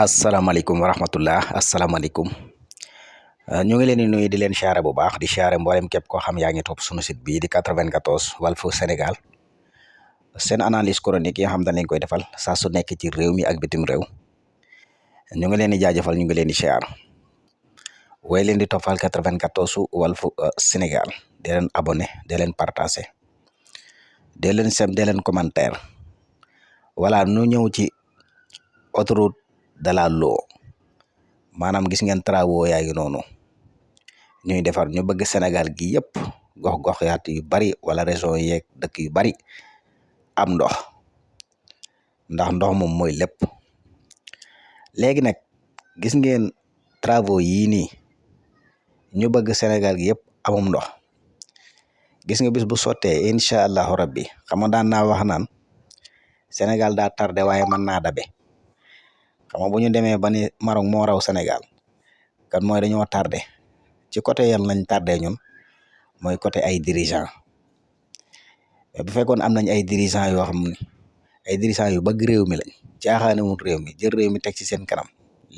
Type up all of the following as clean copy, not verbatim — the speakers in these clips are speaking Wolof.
asalaamaaleykum wa rahmatullah asalaamaaleykum ñu ngi leen di nuyu di leen siyaare bu baax di siyaare mboolem képp koo xam yaa ngi topp sunu site bii di 94 Walfu Sénégal seen analyse chronique yi nga xam dañ leen koy defal saa su nekk ci réew mi ak bitim réew ñu ngi leen di jaajëfal ñu ngi leen di siyaar way leen di toppal 94 Walfu Sénégal di leen abonné di leen partagé di leen sem di leen commentaire voilà nu ñëw ci autoroute de la Lo maanaam gis ngeen travaux yaa ngi noonu ñuy defar ñu bëgg Sénégal gi yëpp gox-gox yaat yu bari wala région yeeg dëkk yu bari am ndox ndax ndox moom mooy lépp léegi nag gis ngeen travaux yii nii ñu bëgg Sénégal gi yëpp amum ndox gis nga bis bu sottee incha allahu rabbi xam nga daan naa wax naan Sénégal daa tardé waaye mën naa dabe xam nga bu ñu demee ba ni Maroc moo raw Sénégal kan mooy dañoo tardé ci côté yan lañ tardé ñun mooy côté ay dirigeants mais bu fekkoon am nañ ay dirigeants yoo xam ne ay dirigeants yu bëgg réew mi lañ caaxaanewul réew mi jël réew mi teg ci seen kanam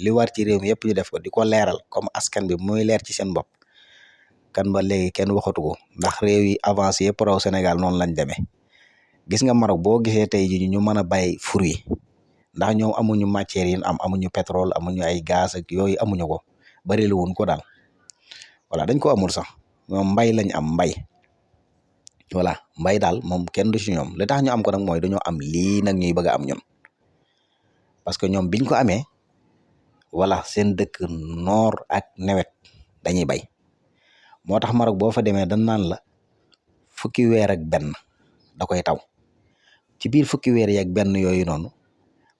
li war ci réew mi yëpp ñu def ko di ko leeral comme askan bi muy leer ci seen bopp kan ba léegi kenn waxatu ko ndax réew yi avancé yëpp raw Sénégal noonu lañ demee gis nga Maroc boo gisee tey ji ñu mën a bay fruit ndax ñoom amuñu matière yi amuñu pétrole amuñu ay gaz ak yooyu amuñu ko bari lu wuñ ko daal voilà dañ ko amul sax ñoom mbay lañ am mbay voilà mbay daal moom kenn du ci ñoom li tax ñu am ko nag mooy dañoo am lii nag ñuy bëgg a am ñun parce que ñoom biñ ko amee voilà seen dëkk noor ak nawet dañuy bay moo tax Maroc boo fa demee dañ naan la fukki weer ak benn da koy taw ci biir fukki weer yi ak benn yooyu noonu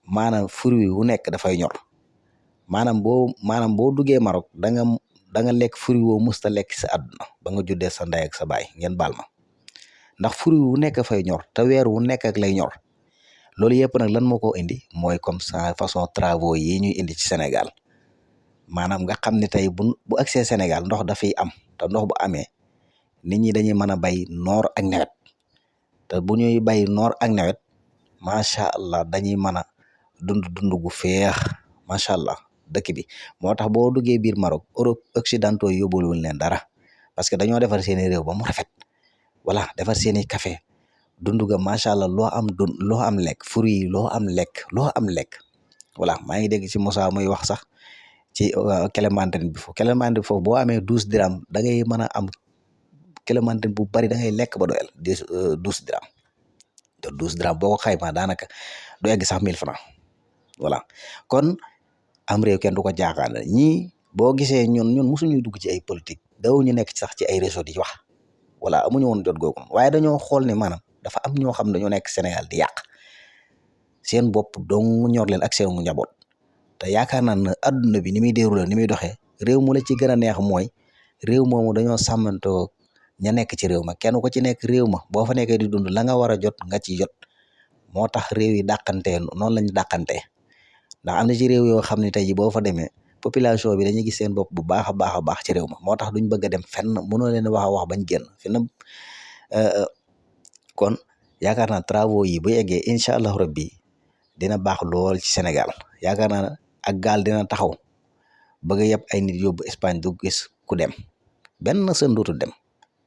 maanaam fruit wu nekk dafay ñor maanaam boo duggee Maroc da nga lekk fruit woo musta lekk sa àdduna ba nga juddee sa ndey ak sa baay ngeen baal ma ndax fruit wu nekk fay ñor te weer wu nekk ak lay ñor loolu yëpp nag lan moo ko indi mooy comme ça façon travaux yi ñuy indi ci Sénégal maanaam nga xam ne tey bu agsee Sénégal ndox dafay am te ndox bu amee nit ñi dañuy mën a bay noor ak nawet te bu ñuy bay noor ak nawet macha allah dañuy mën a dund gu feex macha allah dëkk bi moo tax boo duggee biir Maroc Europe occidentaux yóbbulwul leen dara parce que dañoo defar seeni réew ba mu rafet voilà defar seeni café dund ga macha allah loo am lekk fruit yi loo am lekk voilà maa ngi dégg ci Moussa muy wax sax ci clémentine bi foofu boo amee 12 dirham da ngay mën a am clémentine bu bari da ngay lekk ba doyal 12 dirham te 12 dirham boo ko xaymaa daanaka du egg sax 1000 francs voilà kon am réew kenn du ko jaaxaan ñii boo gisee ñun mosuñuy dugg ci ay politique daw ñu nekk sax ci ay réseau di wax voilà amuñu woon jot googu waaye dañoo xool ne maanaam dafa am ñoo xam dañoo nekk Sénégal di yàq seen bopp dong ñor leen ak seen njaboot te yaakaar naa ne adduna bi ni muy déroulé ni muy doxee réew mu la ci gën a neex mooy réew moomu dañoo sàmmantoo ña nekk ci réew ma kenn ko ci nekk réew ma boo fa nekkee di dund la nga war a jot nga ci jot moo tax réew yi dàqantee noonu lañu dàqantee ndax am na ci réew yoo xam ne tey ji boo fa demee population bi dañuy gis seen bopp bu baax a baax ci réew ma moo tax duñ bëgg a dem fenn mënoo leen wax a wax bañ génn fenn kon yaakaar naa travaux yi bu yeggee incha allahu rabbi dina baax lool ci Sénégal yaakaar naa ak gaal dina taxaw bëgg a yeb ay nit yóbbu Espagne du gis ku dem benn sën dootul dem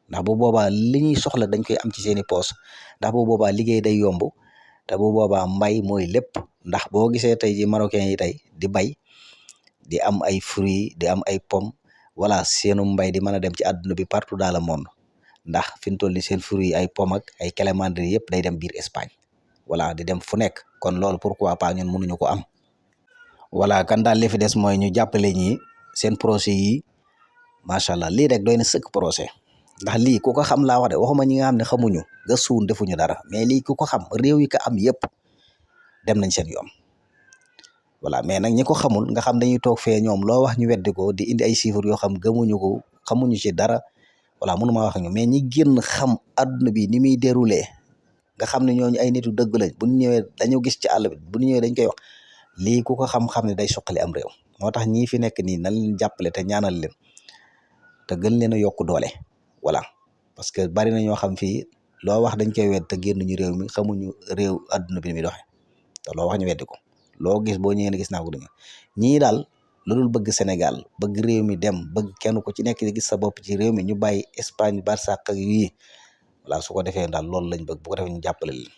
ndax bu boobaa li ñuy soxla dañ koy am ci seeni poos ndax bu boobaa liggéey day yomb te bu boobaa mbay mooy lépp ndax boo gisee tey ji marocain yi tey di bay di am ay fruits di am ay pomme voilà seenu mbay di mën a dem ci àdduna bi partout dans le monde ndax fi mu toll ni seen fruits ay pomme ak ay clémentine yëpp day dem biir Espagne voilà di dem fu nekk kon loolu pourquoi pas ñun mënuñu ko am voilà kan daal li fi des mooy ñu jàppale ñi seen projet yi macha allah lii rek doy na sëkk projet ndax lii ku ko xam laa wax de waxuma ñi nga xam ne xamuñu gëstuwuñ defuñu dara mais lii ku ko xam réew yi ko am yëpp dem nañ seen yoon voilà mais nag ñi ko xamul nga xam dañuy toog fee ñoom loo wax ñu weddi ko di indi ay chiffres yoo xam gëmuñu ko xamuñu ci dara voilà mënu maa wax ñu mais ñi génn xam adduna bi ni muy déroulé nga xam ne ñooñu ay nitu dëgg lañ bu ñu ñëwee dañu gis ci àll bi bu ñu ñëwee dañ koy wax lii ku ko xam-xam ne day soqali am réew moo tax ñii fi nekk nii nañ leen jàppale te ñaanal leen te gën leen a yokk doole voilà parce que bari na ñoo xam fii loo wax dañ koy wedd te génn ñu réew mi xamuñu réew adduna bi ni muy doxee te loo wax ñu weddi ko loo gis boo ñëwee ne gis naa ko dëgg ñii daal lu dul bëgg Sénégal bëgg réew mi dem bëgg kenn ku ci nekk di gis sa bopp ci réew mi ñu bàyyi Espagne Barça ak yii voilà su ko defee daal loolu lañ bëgg bu ko defee ñu jàppale leen